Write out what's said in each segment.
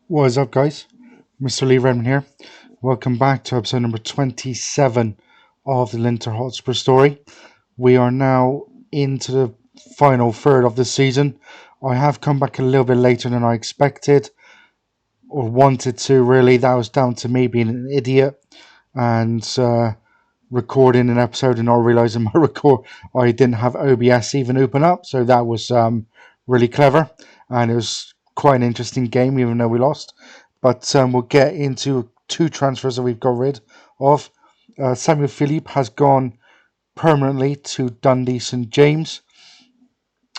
What is up, guys? Mr. Lee Redmond here. Welcome back to episode number 27 of the Linton Hotspur story. We are now into the final third of the season. I have come back a little bit later than I expected or wanted to, really. That was down to me being an idiot and recording an episode and not realizing I didn't have OBS even open up. So that was really clever, and it was quite an interesting game, even though we lost. But we'll get into two transfers that we've got rid of. Samuel Philippe has gone permanently to Dundee St James,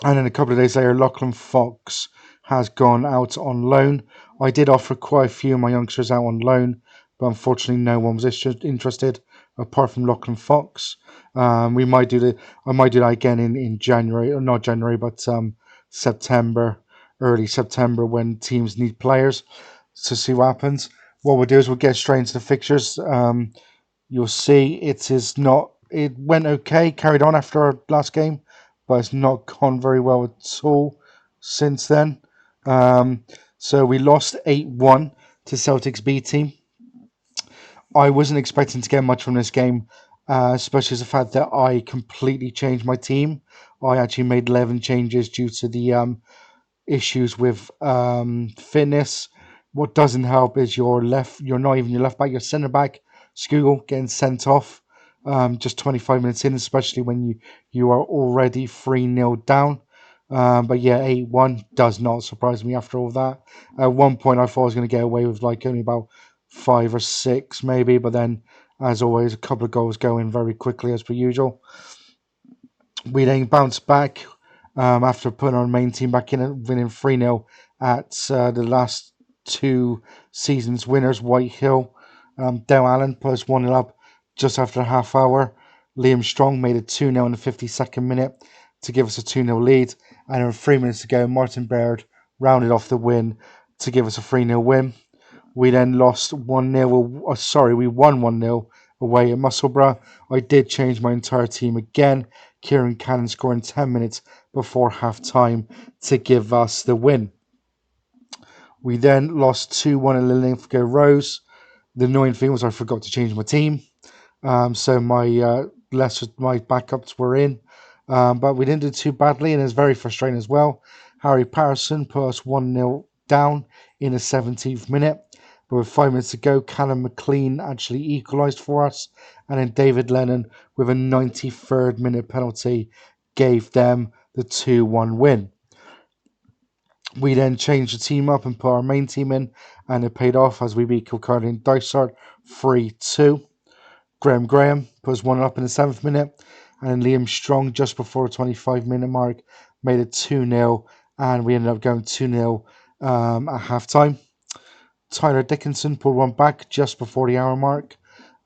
and then a couple of days later, Lachlan Fox has gone out on loan. I did offer quite a few of my youngsters out on loan, but unfortunately, no one was interested apart from Lachlan Fox. We might do the I might do that again in January, or not January, but September, early September, when teams need players to see what happens. What we'll do is we'll get straight into the fixtures. You'll see it is not. It went okay, carried on after our last game, but it's not gone very well at all since then. Um, so we lost 8-1 to Celtic's B team. I wasn't expecting to get much from this game, especially as the fact that I completely changed my team. I actually made 11 changes due to the issues with fitness. What doesn't help is you're not even your left back, your centre back, Skugel, getting sent off just 25 minutes in, especially when you are already 3-0 down. But yeah, 8-1 does not surprise me after all that. At one point, I thought I was going to get away with like only about 5 or 6 maybe, but then, as always, a couple of goals go in very quickly as per usual. We then bounced back after putting our main team back in and winning 3-0 at the last two seasons winners, White Hill. Dale Allen put us 1-0 up just after a half hour. Liam Strong made it 2-0 in the 52nd minute to give us a 2-0 lead. And in 3 minutes to go, Martin Baird rounded off the win to give us a 3-0 win. We then lost 1-0. We won 1-0 away at Musselburgh. I did change my entire team again. Kieran Cannon scoring 10 minutes before half time to give us the win. We then lost 2-1 at Linlithgow Rose. The annoying thing was I forgot to change my team. So my backups were in. But we didn't do too badly, and it's very frustrating as well. Harry Patterson put us 1-0 down in the 17th minute. But with 5 minutes to go, Callum McLean actually equalised for us. And then David Lennon, with a 93rd minute penalty, gave them the 2-1 win. We then changed the team up and put our main team in, and it paid off as we beat Kilcardy and Dysart 3-2. Graham put us 1 up in the 7th minute, and Liam Strong, just before the 25-minute mark, made it 2-0, and we ended up going 2-0 at half time. Tyler Dickinson pulled one back just before the hour mark,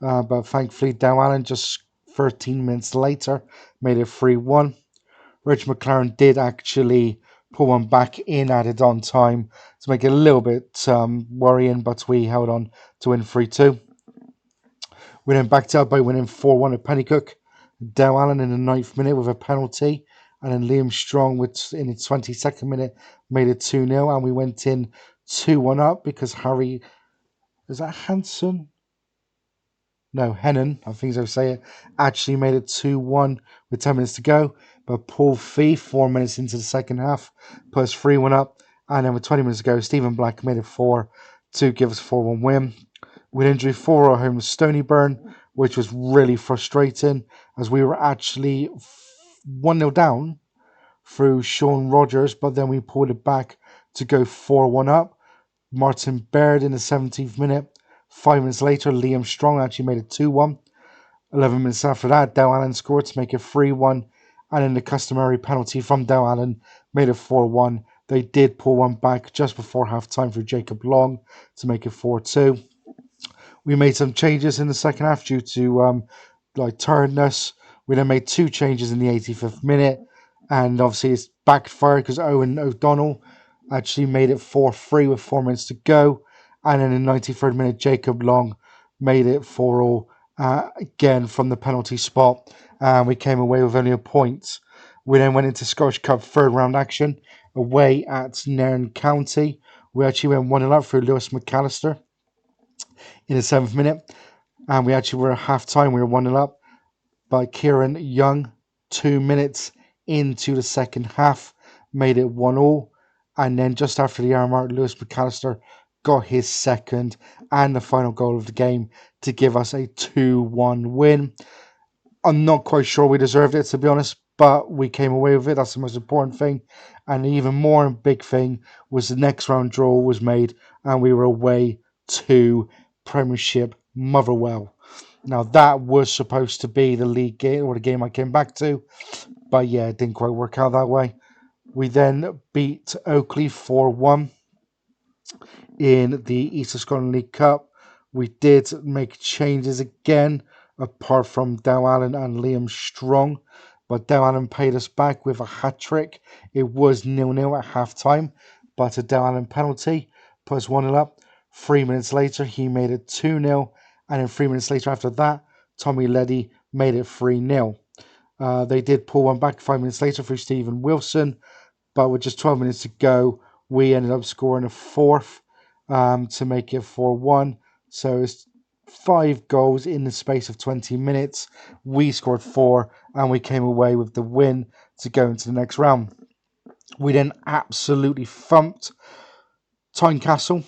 but thankfully Dow Allen just 13 minutes later made it 3-1. Rich McLaren did actually pull one back in added on time to make it a little bit worrying, but we held on to win 3-2. We then backed up by winning 4-1 at Pennycook. Dow Allen in the 9th minute with a penalty, and then Liam Strong in the 22nd minute made it 2-0, and we went in 2-1 up because is that Hanson? No, Hennon, I think I say it, actually made it 2-1 with 10 minutes to go. But Paul Fee, 4 minutes into the second half, put us 3-1 up. And then with 20 minutes to go, Stephen Black made it 4 to give us a 4-1 win. We then drew 4 at home with Stonyburn, which was really frustrating as we were actually 1-0 down through Sean Rogers, but then we pulled it back to go 4-1 up. Martin Baird in the 17th minute. 5 minutes later, Liam Strong actually made it 2-1. 11 minutes after that, Dow Allen scored to make it 3-1. And then the customary penalty from Dow Allen made it 4-1. They did pull one back just before half time for Jacob Long to make it 4-2. We made some changes in the second half due to tiredness. We then made 2 changes in the 85th minute. And obviously it's backfired because Owen O'Donnell actually made it 4-3 with 4 minutes to go. And then in the 93rd minute, Jacob Long made it 4-all again from the penalty spot. And we came away with only a point. We then went into Scottish Cup third round action away at Nairn County, We actually went 1-0 up through Lewis McAllister in the 7th minute, and we actually were at half time. We were 1-0 up by Kieran Young 2 minutes into the second half, made it 1-0. And then just after the hour mark, Lewis McAllister got his second and the final goal of the game to give us a 2-1 win. I'm not quite sure we deserved it, to be honest, but we came away with it. That's the most important thing. And the even more big thing was the next round draw was made, and we were away to Premiership Motherwell. Now, that was supposed to be the league game, or the game I came back to, but yeah, it didn't quite work out that way. We then beat Oakley 4-1 in the East of Scotland League Cup. We did make changes again, apart from Dow Allen and Liam Strong, but Dow Allen paid us back with a hat trick. It was 0-0 at half time, but a Dow Allen penalty put us 1-0 up. 3 minutes later, he made it 2-0, and then 3 minutes later after that, Tommy Leddy made it 3-0. They did pull one back 5 minutes later through Stephen Wilson, but with just 12 minutes to go, we ended up scoring a fourth to make it 4-1. So it's 5 goals in the space of 20 minutes. We scored 4, and we came away with the win to go into the next round. We then absolutely thumped Tynecastle.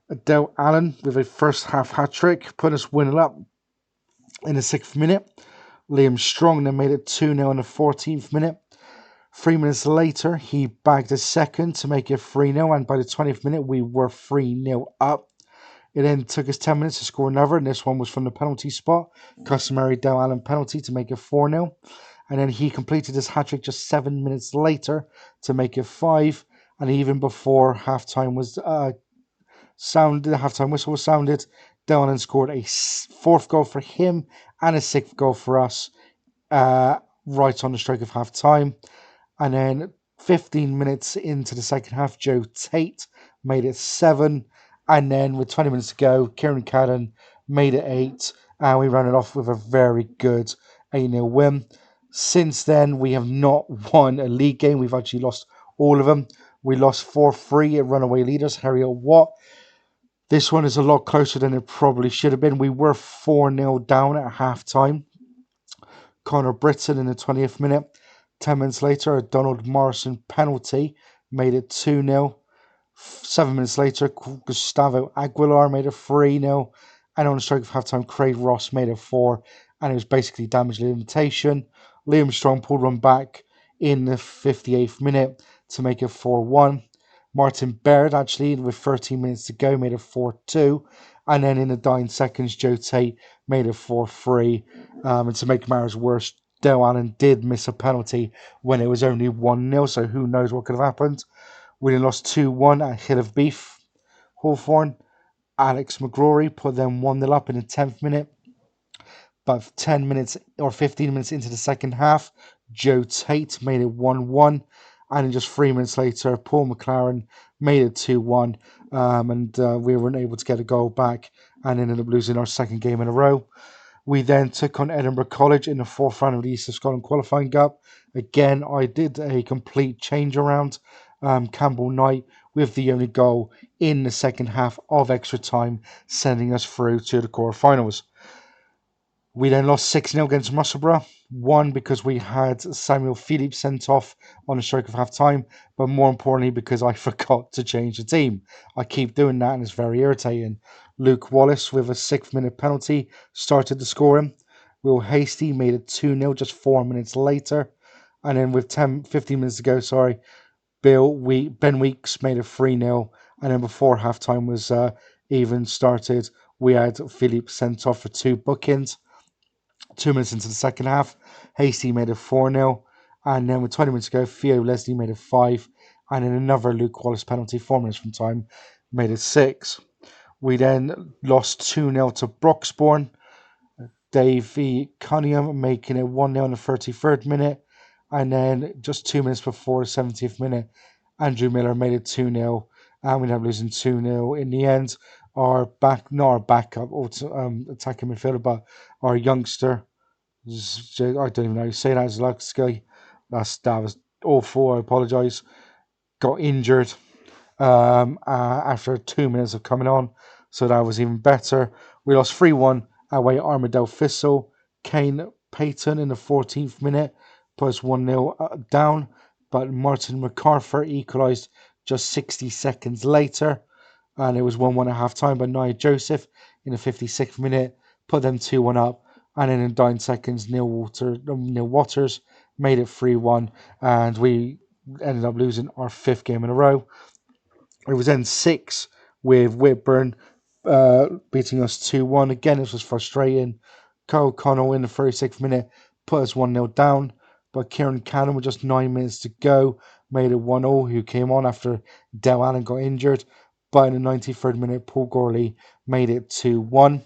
Adele Allen with a first half hat trick put us 1-0 up in the 6th minute. Liam Strong then made it 2-0 in the 14th minute. 3 minutes later, he bagged a second to make it 3-0, and by the 20th minute, we were 3-0 up. It then took us 10 minutes to score another, and this one was from the penalty spot. Customary Dow Allen penalty to make it 4-0. And then he completed his hat-trick just 7 minutes later to make it 5. And even before halftime was sounded, the halftime whistle was sounded, Dow Allen scored a fourth goal for him and a sixth goal for us right on the stroke of half-time. And then 15 minutes into the second half, Joe Tate made it 7. And then with 20 minutes to go, Kieran Cadden made it 8. And we ran it off with a very good 8-0 win. Since then, we have not won a league game. We've actually lost all of them. We lost 4-3 at runaway leaders, Harriet Watt. This one is a lot closer than it probably should have been. We were 4-0 down at half time. Connor Britton in the 20th minute. 10 minutes later, a Donald Morrison penalty made it 2-0. 7 minutes later, Gustavo Aguilar made it 3-0. And on the stroke of halftime, Craig Ross made it 4. And it was basically damage limitation. Liam Strong pulled one back in the 58th minute to make it 4-1. Martin Baird, actually, with 13 minutes to go, made it 4-2. And then in the dying seconds, Joe Tate made it 4-3. And to make matters worse, Dale Allen did miss a penalty when it was only 1-0, so who knows what could have happened. We then lost 2-1 at Hill of Beef, Hawthorne. Alex McGrory put them 1-0 up in the 10th minute. But 10 minutes or 15 minutes into the second half, Joe Tate made it 1-1. And then just 3 minutes later, Paul McLaren made it 2-1. And we weren't able to get a goal back and ended up losing our second game in a row. We then took on Edinburgh College in the fourth round of the East of Scotland qualifying cup. Again, I did a complete change around. Campbell Knight with the only goal in the second half of extra time, sending us through to the quarterfinals. We then lost 6-0 against Musselburgh. One, because we had Samuel Phillips sent off on the stroke of half time, but more importantly, because I forgot to change the team. I keep doing that and it's very irritating. Luke Wallace, with a 6th-minute penalty, started the scoring. Will Hasty made it 2-0 just 4 minutes later. And then with 15 minutes to go, Ben Weeks made it 3-0. And then before halftime was even started, we had Phillips sent off for 2 bookings. 2 minutes into the second half, Hasty made it 4-0. And then with 20 minutes to go, Theo Leslie made it 5. And then another Luke Wallace penalty 4 minutes from time made it 6. We then lost 2-0 to Broxbourne. Davey Cunningham making it 1-0 in the 33rd minute. And then just 2 minutes before the 70th minute, Andrew Miller made it 2-0. And we ended up losing 2-0 in the end. Not our backup, attacking midfielder, but our youngster, I don't even know how to say that, Zalewski. That was awful, I apologise. Got injured after 2 minutes of coming on, so that was even better. We lost 3-1 away at Armadale Thistle. Kane Payton in the 14th minute put us 1-0 down, but Martin MacArthur equalised just 60 seconds later, and it was 1-1 at half time. But Nia Joseph in the 56th minute put them 2-1 up, and then in 9 seconds, Neil Waters made it 3-1, and we ended up losing our 5th game in a row. It was then 6 with Whitburn beating us 2-1. Again, this was frustrating. Kyle Connell in the 36th minute put us 1-0 down, but Kieran Cannon with just 9 minutes to go made it 1-0, who came on after Del Allen got injured. But in the 93rd minute, Paul Gorley made it 2-1.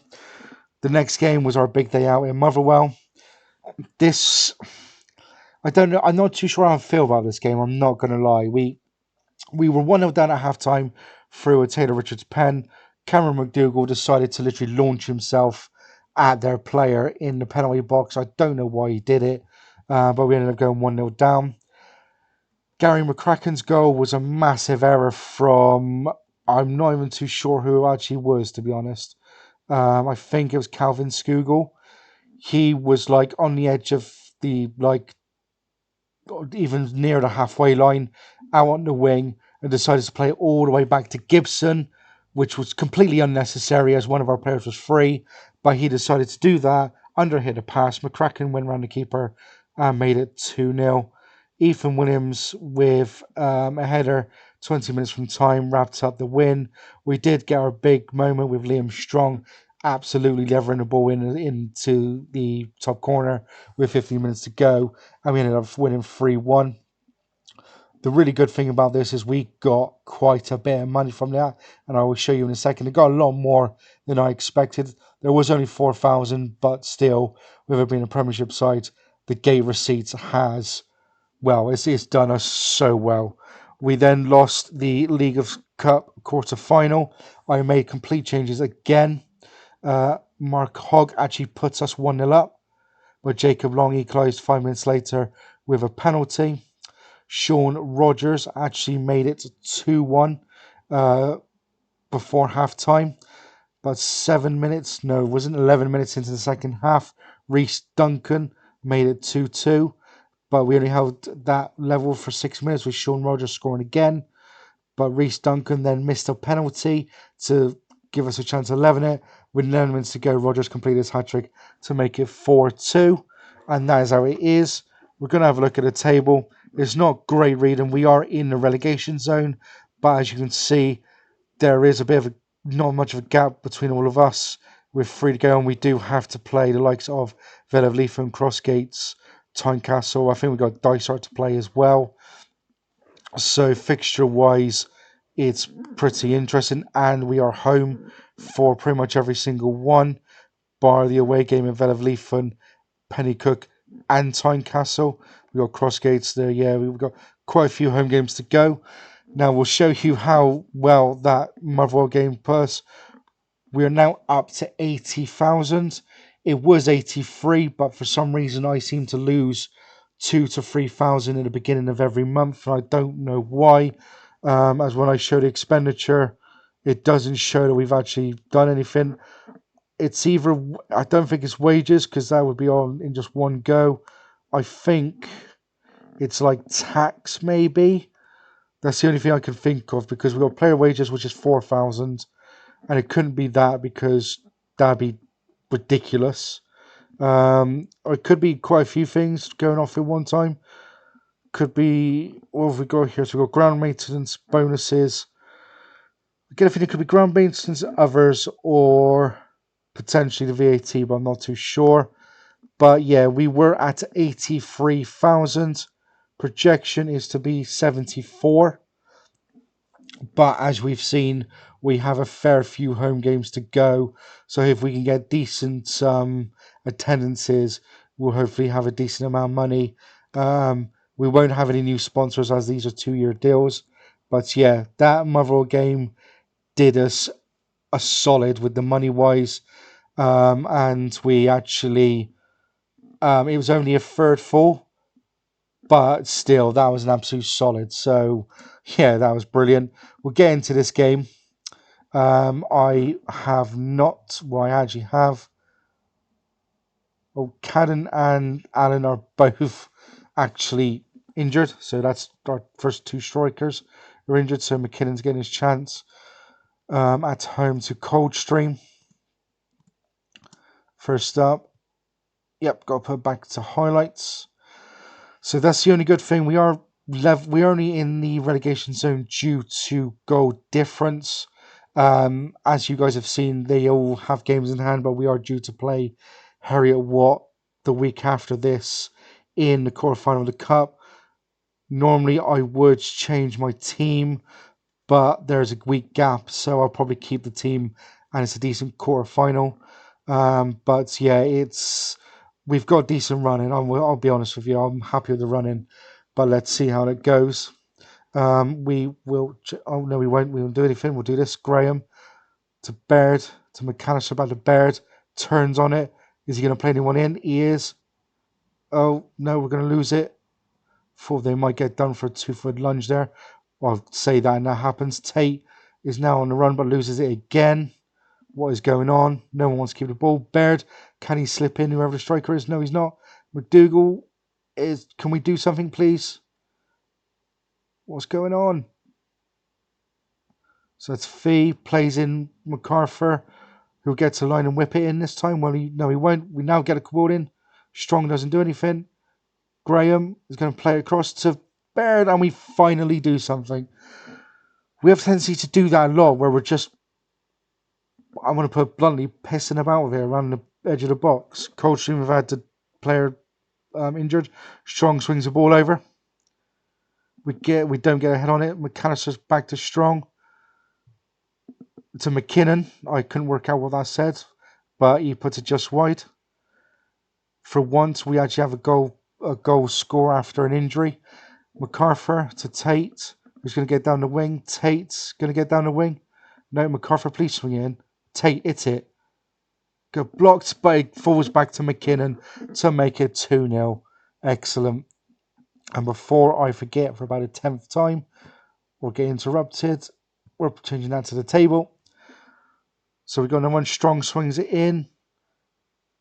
The next game was our big day out in Motherwell. This, I don't know, I'm not too sure how I feel about this game, I'm not going to lie. We were 1-0 down at halftime through a Taylor Richards pen. Cameron McDougall decided to literally launch himself at their player in the penalty box. I don't know why he did it, but we ended up going 1-0 down. Gary McCracken's goal was a massive error from, I'm not even too sure who it actually was, to be honest. I think it was Calvin Skugel. He was like on the edge of the even near the halfway line, out on the wing, and decided to play it all the way back to Gibson, which was completely unnecessary as one of our players was free. But he decided to do that, underhit a pass. McCracken went round the keeper and made it 2-0. Ethan Williams with a header 20 minutes from time wrapped up the win. We did get our big moment with Liam Strong absolutely levering the ball into the top corner with 15 minutes to go, and we ended up winning 3-1. The really good thing about this is we got quite a bit of money from that, and I will show you in a second. It got a lot more than I expected. There was only 4,000, but still, with it being a Premiership side, the gate receipts has, well, it's done us so well. We then lost the League of Cup quarter final. I made complete changes again. Mark Hogg actually puts us 1-0 up, but Jacob Long equalised 5 minutes later with a penalty. Sean Rogers actually made it 2-1 before half time. About 7 minutes, no, it wasn't 11 minutes into the second half. Reece Duncan made it 2-2, but we only held that level for 6 minutes with Sean Rogers scoring again. But Reece Duncan then missed a penalty to give us a chance of 11 it. With 9 minutes to go, Rogers completed his hat-trick to make it 4-2. And that is how it is. We're going to have a look at the table. It's not great reading. We are in the relegation zone. But as you can see, there is a bit of not much of a gap between all of us. We're free to go, and we do have to play the likes of Vale of Leafham, Crossgates, Tynecastle. I think we've got Dysart to play as well. So fixture-wise, it's pretty interesting, and we are home for pretty much every single one, bar the away game in Vale of Leafham, Pennycook, and Tynecastle. We've got Crossgates there, yeah, we've got quite a few home games to go. Now we'll show you how well that Motherwell game puts. We are now up to 80,000. It was 83, but for some reason I seem to lose 2,000 to 3,000 in the beginning of every month, and I don't know why. As when I show the expenditure, it doesn't show that we've actually done anything. It's either, I don't think it's wages, because that would be on in just one go. I think it's like tax, maybe. That's the only thing I can think of, because we've got player wages, which is 4,000, and it couldn't be that because that'd be ridiculous. Or it could be quite a few things going off at one time. Could be, what have we got here? So we've got ground maintenance, bonuses. Again, I think it could be ground maintenance, others, or potentially the VAT, but I'm not too sure. But yeah, we were at 83,000. Projection is to be 74. But as we've seen, we have a fair few home games to go. So if we can get decent attendances, we'll hopefully have a decent amount of money. We won't have any new sponsors as these are 2-year deals. But yeah, that Motherwell game did us a solid with the money wise. And we actually, it was only a third full, but still, that was an absolute solid. So Yeah, that was brilliant. We'll get into this game. I have not. Well, I actually have. Well, Cadden and Allen are both actually injured, so that's our first two strikers are injured. So McKinnon's getting his chance at home to Coldstream. First up, yep, got to put back to highlights. So that's the only good thing. We're only in the relegation zone due to goal difference. As you guys have seen, they all have games in hand, but we are due to play Harriet Watt the week after this in the quarterfinal of the cup. Normally, I would change my team, but there's a week gap, so I'll probably keep the team, and it's a decent quarterfinal. But yeah, we've got decent running. I'll be honest with you, I'm happy with the running, but let's see how it goes. We will. Oh no, we won't. We won't do anything. We'll do this. Graham to Baird to McAllister back to Baird. Turns on it. Is he going to play anyone in? He is. Oh no, we're going to lose it. Thought they might get done for a 2-foot lunge there. I'll say that and that happens. Tate is now on the run but loses it again. What is going on? No one wants to keep the ball. Baird, can he slip in whoever the striker is? No, he's not. McDougall is. Can we do something, please? What's going on? So that's Fee plays in MacArthur, who gets a line and whip it in this time. Well, he won't. We now get a ball in. Strong doesn't do anything. Graham is going to play across to Baird, and we finally do something. We have a tendency to do that a lot, where we're just, I'm going to put it bluntly, pissing about with it around the edge of the box. Coldstream have had the player injured. Strong swings the ball over. We don't get a head on it. McAllister's back to Strong. To McKinnon. I couldn't work out what that said, but he puts it just wide. For once, we actually have a goal score after an injury. MacArthur to Tate, who's going to get down the wing. Tate's going to get down the wing. No, MacArthur, please swing in. Tate, hit it. Got blocked, but it falls back to McKinnon to make it 2-0. Excellent. And before I forget for about a 10th time, or get interrupted, we're changing that to the table. So we've got no one. Strong swings it in.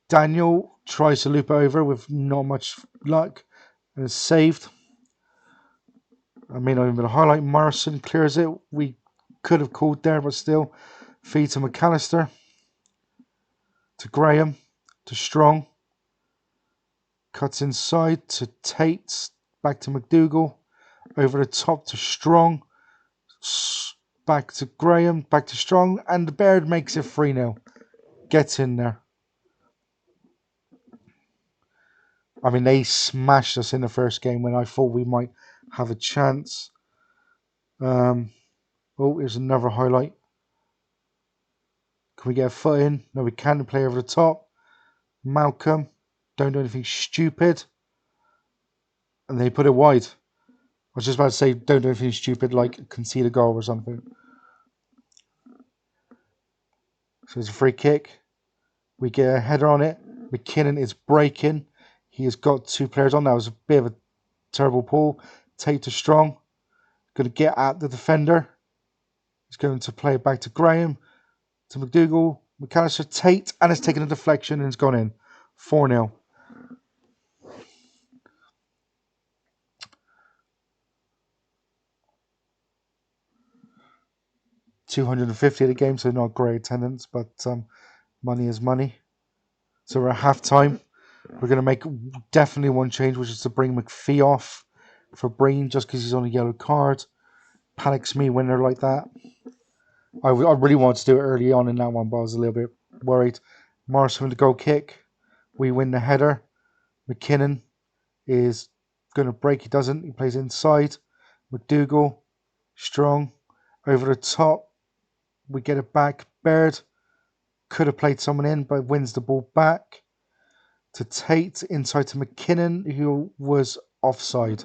Daniel tries to loop over with not much luck and is saved. I may not even be able to highlight. Morrison clears it. We could have called there, but still. Feed to McAllister. To Graham. To Strong. Cuts inside to Tate. Back to McDougall. Over the top to Strong. Back to Graham. Back to Strong. And the Baird makes it 3-0. Gets in there. I mean, they smashed us in the first game when I thought we might have a chance. Oh, here's another highlight. Can we get a foot in? No, we can't. Play over the top. Malcolm, don't do anything stupid. And they put it wide. I was just about to say, don't do anything stupid, like concede a goal or something. So it's a free kick. We get a header on it. McKinnon is breaking. He has got two players on. That was a bit of a terrible pull. Tate to Strong. Going to get at the defender. He's going to play it back to Graham. To McDougall. McAllister, Tate. And it's taken a deflection and it's gone in. 4-0. $250 at the game, so not great attendance, but money is money. So we're at half time. We're going to make definitely one change, which is to bring McPhee off for Breen just because he's on a yellow card. Panics me when they're like that. I really wanted to do it early on in that one, but I was a little bit worried. Morrison with the goal kick. We win the header. McKinnon is going to break. He doesn't. He plays inside. McDougall, Strong, over the top. We get it back. Baird could have played someone in, but wins the ball back to Tate, inside to McKinnon, who was offside.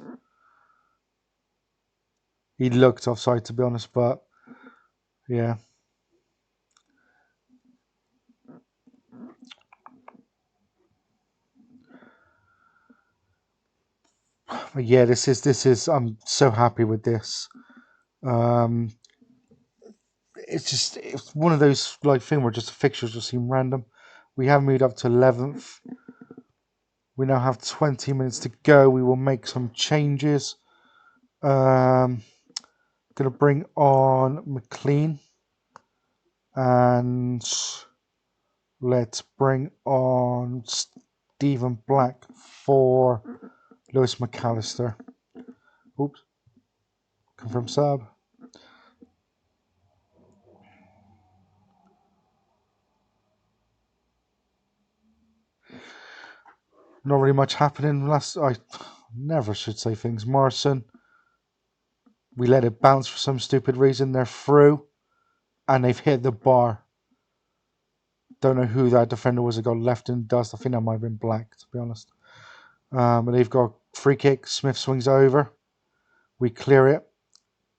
He looked offside, to be honest, but yeah. But yeah, this is. I'm so happy with this. Um, it's one of those like thing where just the fixtures just seem random. We have moved up to 11th. We now have 20 minutes to go. We will make some changes. Gonna bring on McLean and let's bring on Stephen Black for Lewis McAllister. Oops, confirm sub. Not really much happening. I never should say things. Morrison, we let it bounce for some stupid reason. They're through, and they've hit the bar. Don't know who that defender was that got left in dust. I think that might have been Black, to be honest. But they've got free kick. Smith swings over. We clear it.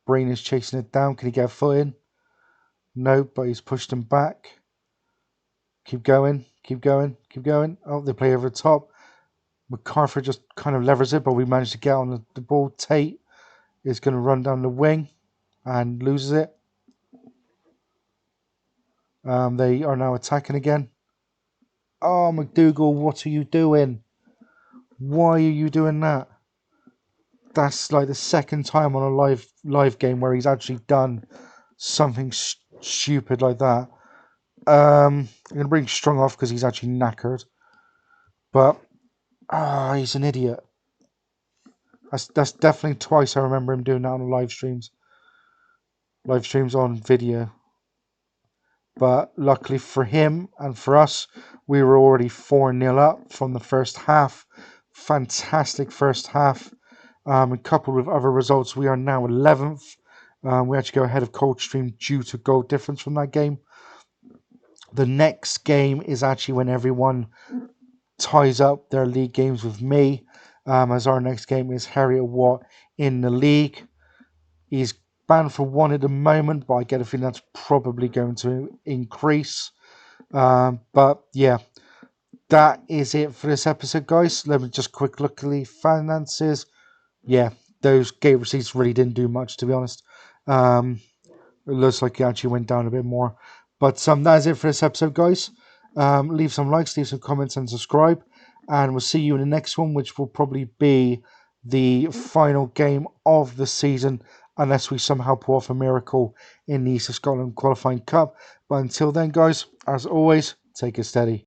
Brain is chasing it down. Can he get a foot in? No, but he's pushed him back. Keep going. Keep going. Keep going. Oh, they play over the top. MacArthur just kind of levers it, but we managed to get on the ball. Tate is going to run down the wing and loses it. They are now attacking again. Oh, McDougall, what are you doing? Why are you doing that? That's like the second time on a live game where he's actually done something stupid like that. I'm going to bring Strong off because he's actually knackered. But, he's an idiot. That's definitely twice I remember him doing that on live streams. Live streams on video. But luckily for him and for us, we were already 4-0 up from the first half. Fantastic first half. And coupled with other results, we are now 11th. We actually go ahead of Coldstream due to goal difference from that game. The next game is actually when everyone ties up their league games with me, as our next game is Harriet Watt in the league. He's banned for one at the moment, but I get a feeling that's probably going to increase. But yeah, that is it for this episode, guys. Let me just quick look at the finances. Yeah, those gate receipts really didn't do much, to be honest. It looks like it actually went down a bit more. But that is it for this episode, guys. Leave some likes, leave some comments, and subscribe. And we'll see you in the next one, which will probably be the final game of the season, unless we somehow pull off a miracle in the East of Scotland Qualifying Cup. But until then, guys, as always, take it steady.